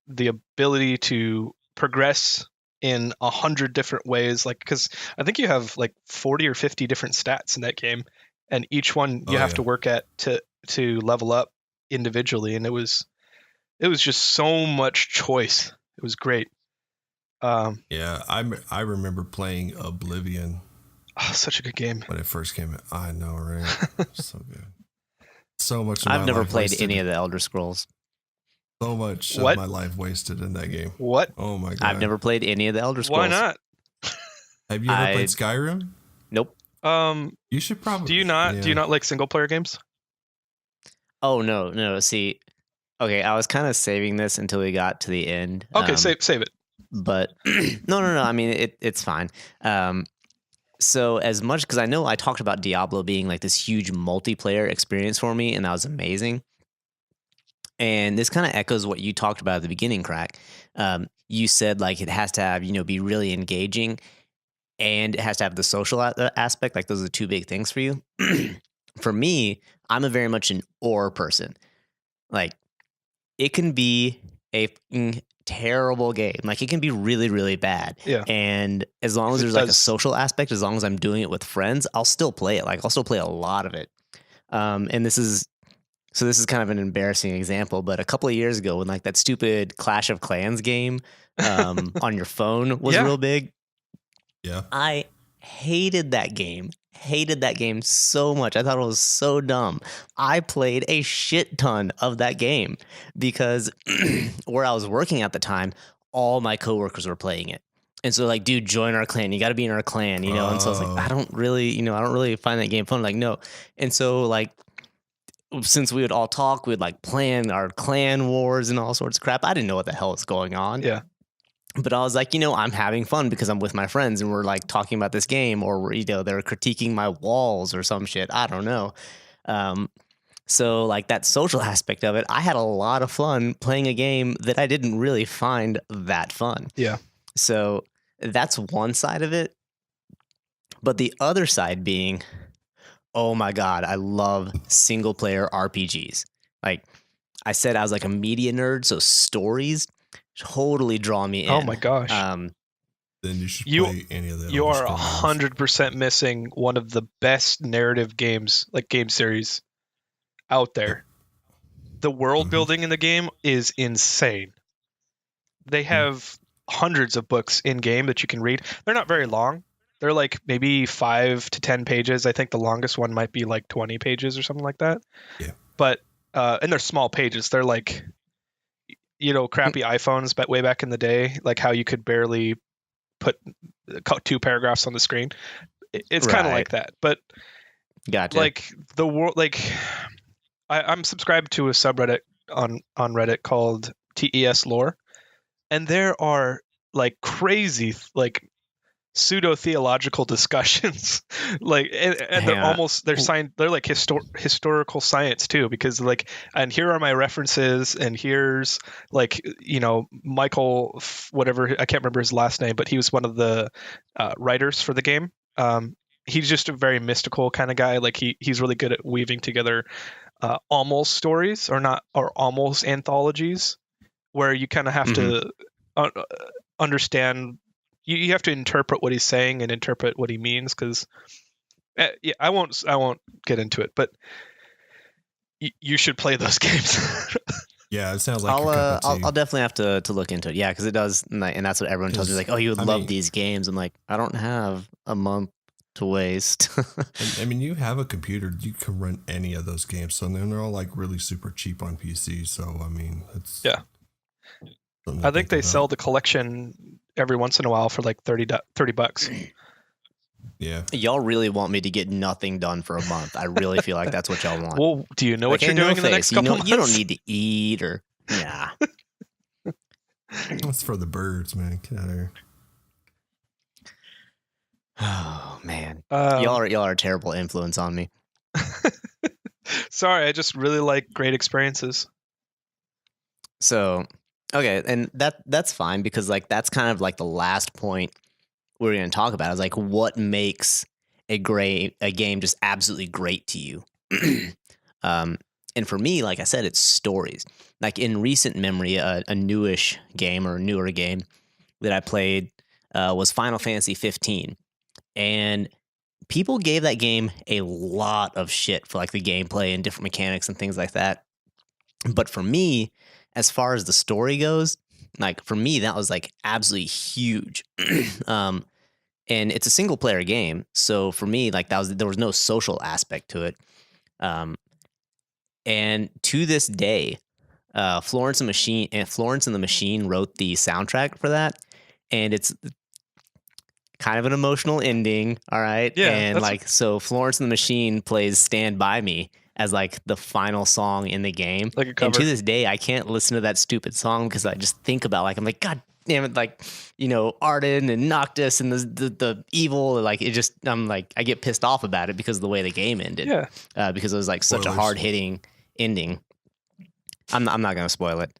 ability to progress in 100 different ways. Like, because I think you have like 40 or 50 different stats in that game, and each one you have to work at to level up individually. And it was just so much choice. It was great. Yeah, I remember playing Oblivion. Oh, such a good game. When it first came out. I know, right? So good. So much of I've my never life played wasted. any of the Elder Scrolls. So much of my life wasted in that game. What? Oh my god. I've never played any of the Elder Scrolls. Why not? Have you ever played Skyrim? Nope. You should probably. Do you not like single player games? Oh no. See, okay, I was kind of saving this until we got to the end. Okay, save it. But no. I mean, it's fine. So as much, because I know I talked about Diablo being like this huge multiplayer experience for me, and that was amazing. And this kind of echoes what you talked about at the beginning, Crack. You said like it has to have, be really engaging, and it has to have the social aspect. Like those are the 2 big things for you. For me, I'm a very much an or person. Like it can be a terrible game. Like it can be really, really bad. Yeah. And as long as there's like a social aspect, as long as I'm doing it with friends, I'll still play it. Like I'll still play a lot of it. And this is kind of an embarrassing example, but a couple of years ago when like that stupid Clash of Clans game on your phone was real big. Yeah. I hated that game. So much. I thought it was so dumb. I played a shit ton of that game because where I was working at the time, all my coworkers were playing it. And so like, dude, join our clan. You got to be in our clan, And so I was like, I don't really find that game fun. Like, no. And so like since we would all talk, we'd like plan our clan wars and all sorts of crap. I didn't know what the hell was going on. Yeah. But I was like, I'm having fun because I'm with my friends and we're like talking about this game, or they're critiquing my walls or some shit. I don't know. So like that social aspect of it, I had a lot of fun playing a game that I didn't really find that fun. Yeah. So that's one side of it. But the other side being, oh my God, I love single player RPGs. Like I said, I was like a media nerd. So stories totally draw me in. Oh my gosh. Then you should play any of that. You are 100% missing one of the best narrative games, like game series out there. The world building in the game is insane. They have hundreds of books in game that you can read. They're not very long. They're like maybe 5 to 10 pages. I think the longest one might be like 20 pages or something like that. Yeah. But and they're small pages. They're like, crappy iPhones, but way back in the day, like how you could barely put 2 paragraphs on the screen. It's kind of like that. But gotcha. like the world, like I'm subscribed to a subreddit on Reddit called TES Lore, and there are like crazy like pseudo theological discussions, like and they're like historical science too, because like, and here are my references, and here's like Michael whatever, I can't remember his last name, but he was one of the writers for the game. He's just a very mystical kind of guy. Like he's really good at weaving together almost stories or almost anthologies, where you kind of have to understand. You have to interpret what he's saying and interpret what he means, because I won't get into it, but you should play those games. Yeah, it sounds like I'll definitely have to look into it. Yeah, because it does, and that's what everyone tells me. Like, oh, you would love these games. I'm like, I don't have a month to waste. I mean, you have a computer, you can run any of those games. So then they're all like really super cheap on PC. So I mean, it's I think they sell the collection every once in a while for like $30. Yeah. Y'all really want me to get nothing done for a month. I really feel like that's what y'all want. Well, do you know what you're doing in the next couple months? You don't need to eat or nah. That's for the birds, man. Get out of here. Oh man, y'all are a terrible influence on me. Sorry, I just really like great experiences. So, okay, and that's fine, because like that's kind of like the last point we're going to talk about is like what makes a game just absolutely great to you. And for me, like I said, it's stories. Like in recent memory, a newish game or newer game that I played was Final Fantasy 15. And people gave that game a lot of shit for like the gameplay and different mechanics and things like that. But for me, as far as the story goes, like for me, that was like absolutely huge. And it's a single player game. So for me, like there was no social aspect to it. And to this day, Florence and the Machine wrote the soundtrack for that. And it's kind of an emotional ending. All right. Yeah, and like, so Florence and the Machine plays Stand By Me as like the final song in the game. Like a cover. And to this day, I can't listen to that stupid song because I just think about like, I'm like, God damn it. Like, Arden and Noctis and the evil, like it just, I'm like, I get pissed off about it because of the way the game ended. Yeah. Because it was like such a hard hitting ending. I'm not going to spoil it.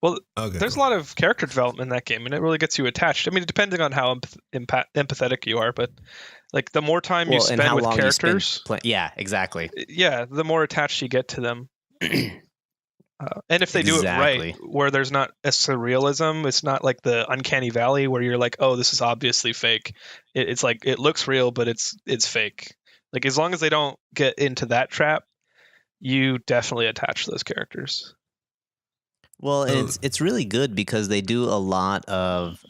Well, there's a lot of character development in that game, and it really gets you attached. I mean, depending on how empathetic you are, but like the more time you spend with characters, yeah, exactly. Yeah, the more attached you get to them. And if they do it right, where there's not a surrealism, it's not like the uncanny valley where you're like, oh, this is obviously fake. It's like it looks real, but it's fake. Like as long as they don't get into that trap, you definitely attach to those characters. Well, it's really good because they do a lot of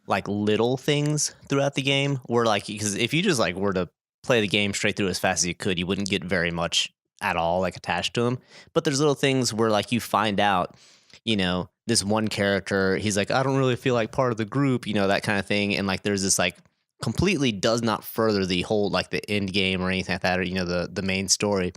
like little things throughout the game. Where like, because if you just like were to play the game straight through as fast as you could, you wouldn't get very much at all like attached to them. But there's little things where like you find out, this one character, he's like, I don't really feel like part of the group, that kind of thing. And like there's this like completely does not further the whole like the end game or anything like that, or the main story.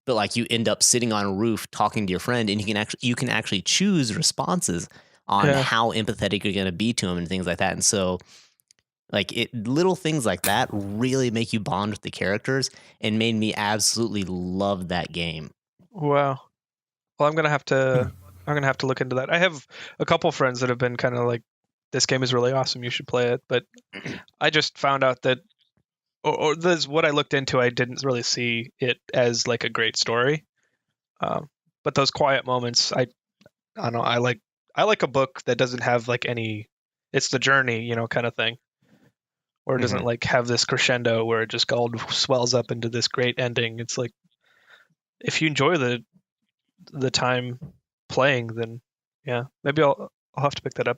but like you end up sitting on a roof talking to your friend, and you can actually choose responses on how empathetic you're going to be to him and things like that. And so like little things like that really make you bond with the characters and made me absolutely love that game. Wow. Well, I'm gonna have to look into that. I have a couple friends that have been kind of like, this game is really awesome, you should play it. But I just found out that, or this what I looked into, I didn't really see it as like a great story. But those quiet moments, I don't know. I like a book that doesn't have like any. It's the journey, kind of thing, or it doesn't like have this crescendo where it just all swells up into this great ending. It's like, if you enjoy the time playing, then yeah, maybe I'll have to pick that up,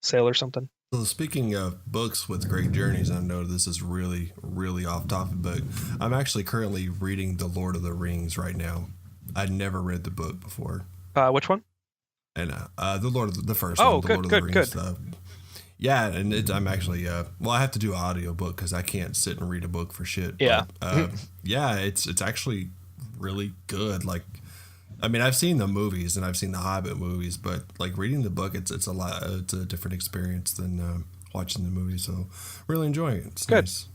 sale or something. So speaking of books with great journeys, I know this is really, really off topic, but I'm actually currently reading The Lord of the Rings right now. I'd never read the book before. Which one? And the first Oh, one, The good, Lord of good, the Rings. good. Yeah, and I'm actually I have to do an audio book because I can't sit and read a book for shit. Yeah. But, yeah, it's actually really good. Like, I mean, I've seen the movies and I've seen the Hobbit movies, but like reading the book, it's a different experience than watching the movie. So really enjoying it. It's good. Nice.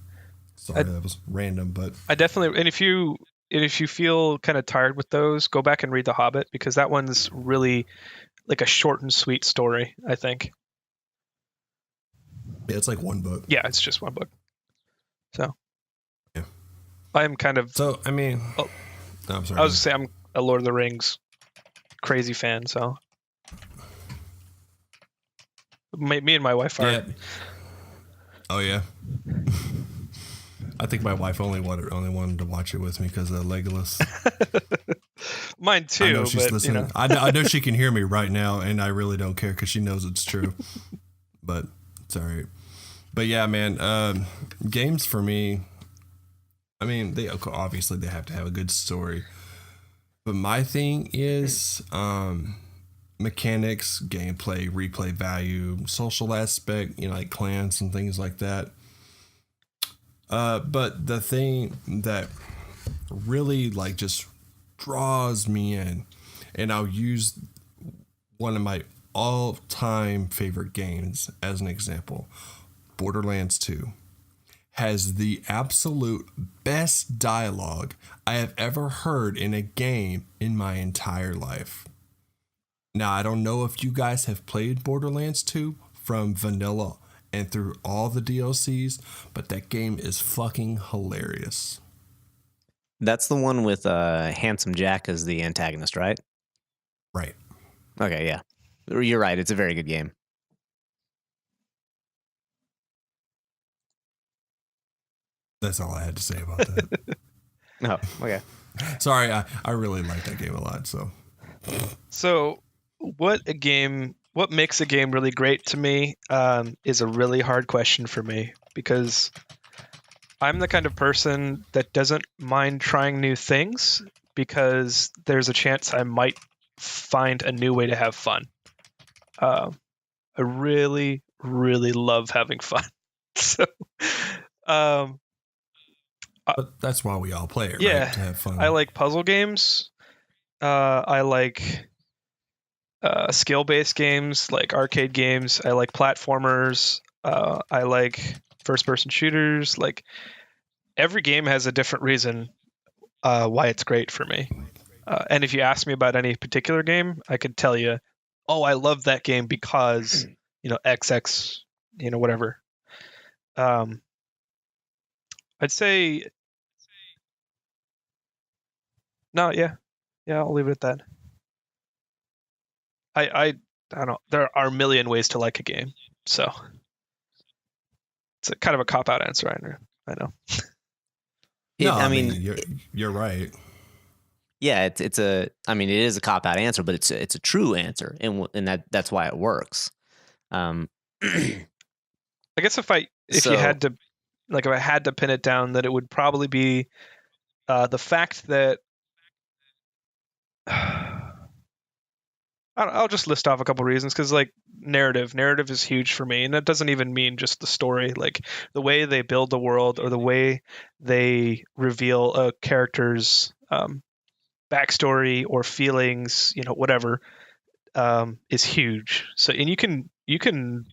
Sorry, that was random, but I definitely. And if you feel kind of tired with those, go back and read The Hobbit, because that one's really like a short and sweet story, I think. yeah, it's like one book. Yeah, it's just one book. So Yeah. I'm kind of. So I mean, Oh. no, I'm sorry. I was gonna say I'm a Lord of the Rings crazy fan, so me and my wife are. Yeah. Oh yeah. I think my wife only wanted to watch it with me because of Legolas. Mine too. I know she's but, listening. I know she can hear me right now, and I really don't care because she knows it's true. But it's all right. But yeah, man, games for me. I mean, they have to have a good story. But my thing is mechanics, gameplay, replay value, social aspect, like clans and things like that. But the thing that really like just draws me in, and I'll use one of my all-time favorite games as an example, Borderlands 2. Has the absolute best dialogue I have ever heard in a game in my entire life. Now, I don't know if you guys have played Borderlands 2 from vanilla and through all the DLCs, but that game is fucking hilarious. That's the one with Handsome Jack as the antagonist, right? Right. Okay, yeah. You're right. It's a very good game. That's all I had to say about that. Oh, okay. Sorry, I really like that game a lot. So what makes a game really great to me is a really hard question for me, because I'm the kind of person that doesn't mind trying new things because there's a chance I might find a new way to have fun. I really, really love having fun. So, But that's why we all play it, yeah, right? To have fun. I like puzzle games. I like skill-based games, like arcade games. I like platformers. I like first-person shooters. Like, every game has a different reason why it's great for me. And if you ask me about any particular game, I could tell you, oh, I love that game because, XX, whatever. I'd say, no, yeah, I'll leave it at that. I don't know. There are a million ways to like a game, so it's a kind of a cop-out answer. I know. I mean, you're right. Yeah, it is a cop-out answer, but it's a true answer, and that's why it works. I guess if I had to pin it down, that it would probably be the fact that I'll just list off a couple reasons, because like narrative is huge for me, and that doesn't even mean just the story. Like the way they build the world, or the way they reveal a character's backstory or feelings, whatever, is huge. So, and you can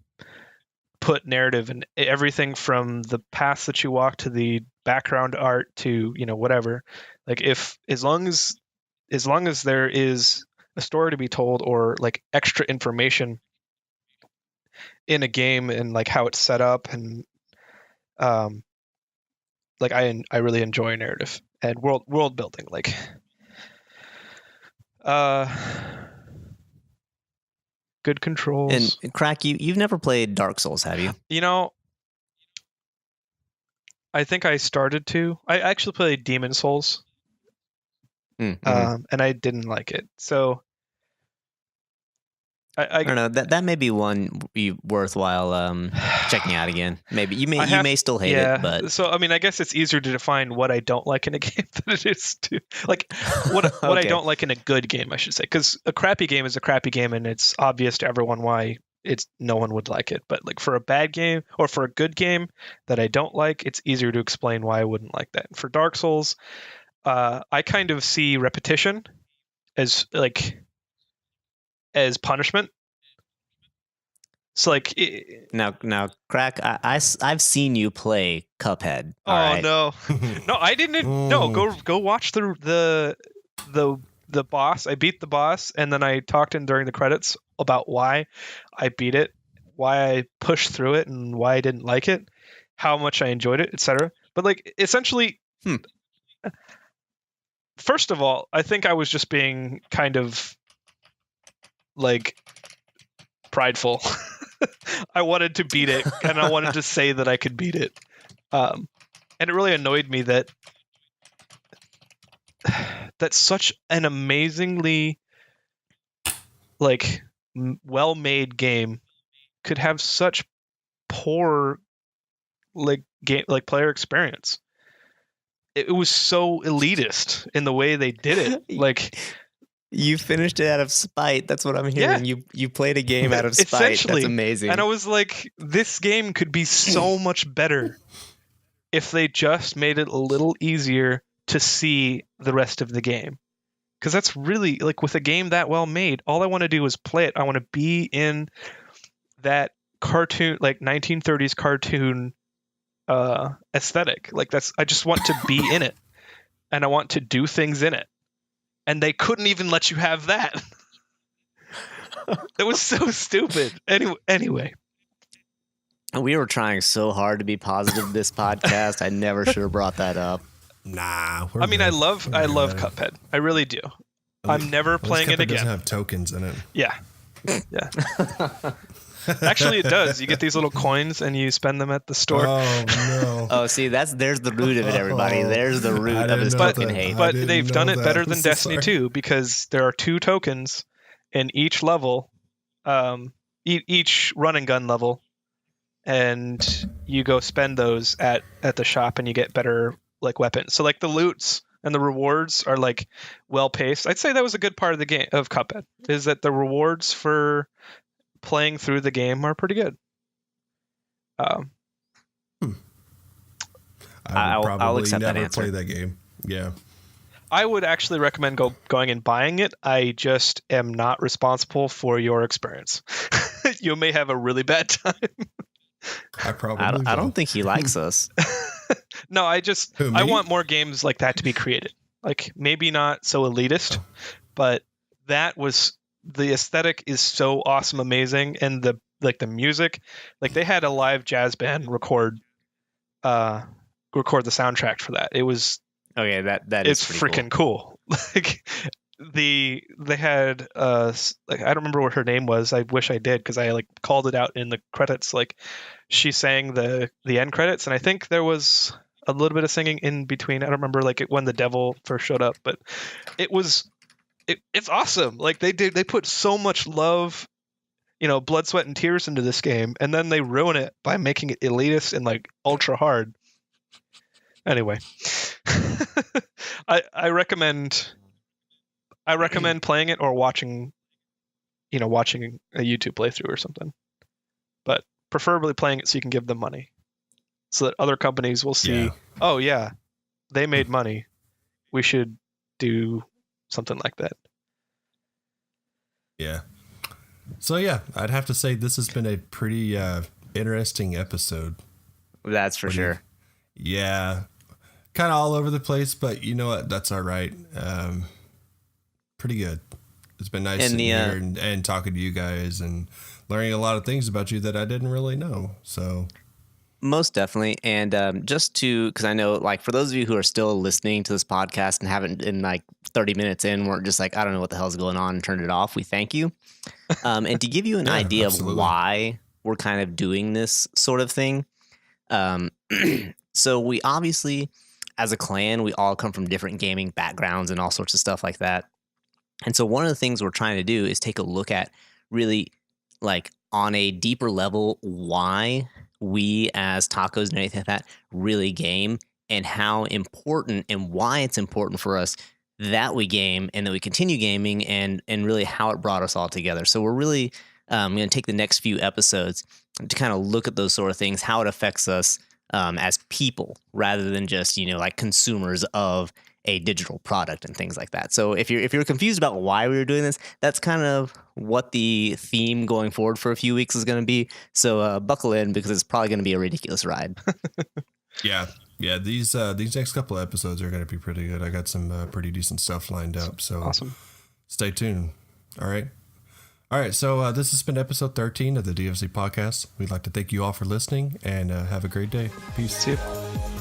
put narrative in everything from the path that you walk to the background art to whatever. Like as long as there is a story to be told or like extra information in a game and like how it's set up and like I really enjoy narrative and world building. Like good controls. And Crack, you've never played Dark Souls, have you? I think I started to. I actually played Demon Souls, and I didn't like it. So I don't know. That may be one worthwhile checking out again. Maybe you may still hate it, but so I mean, I guess it's easier to define what I don't like in a game than it is to like what Okay. I don't like in a good game, I should say. Because a crappy game is a crappy game, and it's obvious to everyone why no one would like it. But like for a bad game or for a good game that I don't like, it's easier to explain why I wouldn't like that. For Dark Souls, I kind of see repetition as punishment. So like now, Crack, I've seen you play Cuphead. Oh right? no, no, I didn't. No, go watch the boss. I beat the boss, and then I talked in during the credits about why I beat it, why I pushed through it, and why I didn't like it, how much I enjoyed it, etc. But like essentially, first of all, I think I was just being kind of like prideful. I wanted to beat it, and I wanted to say that I could beat it. And it really annoyed me that such an amazingly like well-made game could have such poor like player experience. It was so elitist in the way they did it. Like you finished it out of spite. That's what I'm hearing. Yeah. You played a game out of spite. Essentially. That's amazing. And I was like, this game could be so much better if they just made it a little easier to see the rest of the game. Because that's really, like, with a game that well made, all I want to do is play it. I want to be in that cartoon, like 1930s cartoon aesthetic. Like, I just want to be in it. And I want to do things in it. And they couldn't even let you have that. It was so stupid. Anyway. We were trying so hard to be positive this podcast. I never should have brought that up. Nah. I mean, I love Cuphead. I really do. I'm never playing it again. It doesn't have tokens in it. Yeah. Actually, it does. You get these little coins and you spend them at the store. Oh no. Oh, see, there's the root of it, everybody. There's the root of his token hate. But they've done it better than Destiny 2 because there are 2 tokens in each level, each run and gun level, and you go spend those at the shop and you get better like weapons. So like the loots and the rewards are like well paced. I'd say that was a good part of the game of Cuphead, is that the rewards for playing through the game are pretty good. I'll accept that answer. Play that game. Yeah. I would actually recommend going and buying it. I just am not responsible for your experience. You may have a really bad time. I don't think he likes us. No, I want more games like that to be created. Like maybe not so elitist, but that was the aesthetic is so awesome, amazing, and the music, like they had a live jazz band record the soundtrack for that. It was okay. That is it's freaking cool. Like they had like I don't remember what her name was. I wish I did because I like called it out in the credits. Like she sang the end credits, and I think there was a little bit of singing in between. I don't remember like when the devil first showed up, but it's awesome. Like they put so much love, blood, sweat, and tears into this game, and then they ruin it by making it elitist and like ultra hard. Anyway, I recommend playing it or watching a YouTube playthrough or something, but preferably playing it so you can give them money, so that other companies will see. Yeah. Oh yeah, they made money. We should do something like that. Yeah. So yeah, I'd have to say this has been a pretty interesting episode. That's for sure. Yeah. Kind of all over the place, but you know what? That's all right. Pretty good. It's been nice And sitting here and talking to you guys and learning a lot of things about you that I didn't really know. So Most definitely. And just to, because I know, like, for those of you who are still listening to this podcast and haven't, in like 30 minutes in, weren't just like, I don't know what the hell's going on and turned it off, we thank you. And to give you an idea absolutely. of why we're kind of doing this sort of thing. So we obviously, as a clan, we all come from different gaming backgrounds and all sorts of stuff like that. And so one of the things we're trying to do is take a look at really, like, on a deeper level, why we as tacos and anything like that really game, and how important and why it's important for us that we game and that we continue gaming, and really how it brought us all together. So we're really going to take the next few episodes to kind of look at those sort of things, how it affects us as people, rather than just, like consumers of a digital product and things like that. So if you're confused about why we were doing this, that's kind of what the theme going forward for a few weeks is going to be. So buckle in, because it's probably going to be a ridiculous ride. yeah. These next couple of episodes are going to be pretty good. I got some pretty decent stuff lined up. So Awesome. Stay tuned. All right. So this has been episode 13 of the DFC podcast. We'd like to thank you all for listening, and have a great day. Peace. See you.